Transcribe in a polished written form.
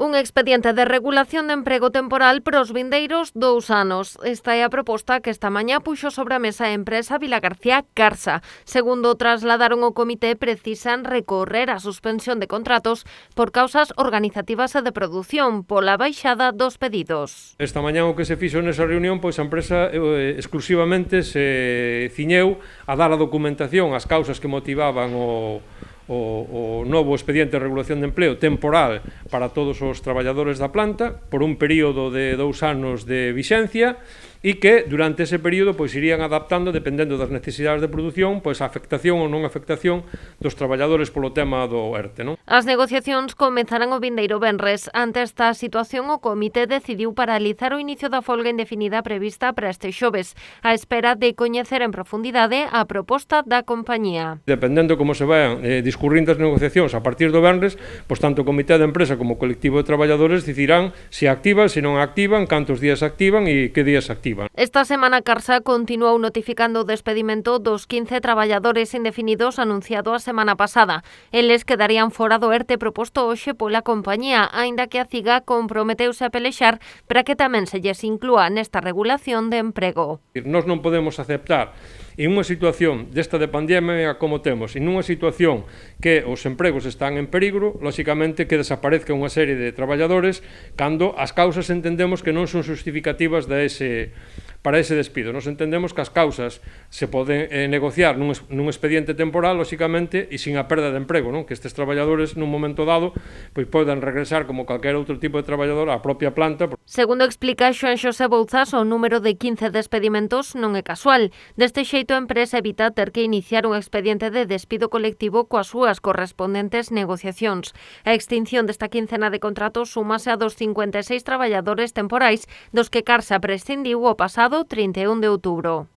Un expediente de regulación de emprego temporal para os vindeiros 2 anos. Esta é a proposta que esta mañá puxo sobre a mesa a empresa Vilagarcía Carsa. Segundo trasladaron ao comité, precisan recorrer a suspensión de contratos por causas organizativas e de produción pola baixada dos pedidos. Esta mañá o que se fixo nesa reunión, pois a empresa exclusivamente se ciñeu a dar a documentación, as causas que motivaban o novo expediente de regulación de empleo temporal para todos os traballadores da planta por un período de 2 anos de vixencia e que durante ese período pois irían adaptando dependendo das necesidades de produción pois a afectación ou non afectación dos traballadores polo tema do ERTE, non? As negociacións comezarán o vindeiro venres. Ante esta situación, o comité decidiu paralizar o inicio da folga indefinida prevista para este xoves, á espera de coñecer en profundidade a proposta da compañía. Dependendo como se vayan discurrindo as negociacións a partir do venres, pois tanto o comité de empresa como o colectivo de traballadores decidirán se activan, se non activan, cantos días activan e que días activan. Esta semana Carsa continuou notificando o despedimento dos 15 traballadores indefinidos anunciado a semana pasada. Eles quedarían fora do ERTE proposto hoxe pola compañía, aínda que a CIGA comprometeuse a pelexar para que tamén se lles inclúa nesta regulación de emprego. Nós non podemos aceptar en unha situación desta de pandemia como temos, en unha situación que os empregos están en peligro, lóxicamente que desaparezca unha serie de traballadores cando as causas entendemos que non son justificativas para ese despido. Nos entendemos que as causas se poden negociar nun expediente temporal, lóxicamente, e sin a perda de emprego, non? Que estes traballadores nun momento dado pois poden regresar como calquer outro tipo de traballador á propia planta. Segundo explica Xoán Xosé Bouzas, o número de 15 despedimentos non é casual. Deste xeito, a empresa evita ter que iniciar un expediente de despido colectivo coas súas correspondentes negociacións. A extinción desta quincena de contratos súmase a dos 56 traballadores temporais dos que Carsa prescindiu o pasado 31 de outubro.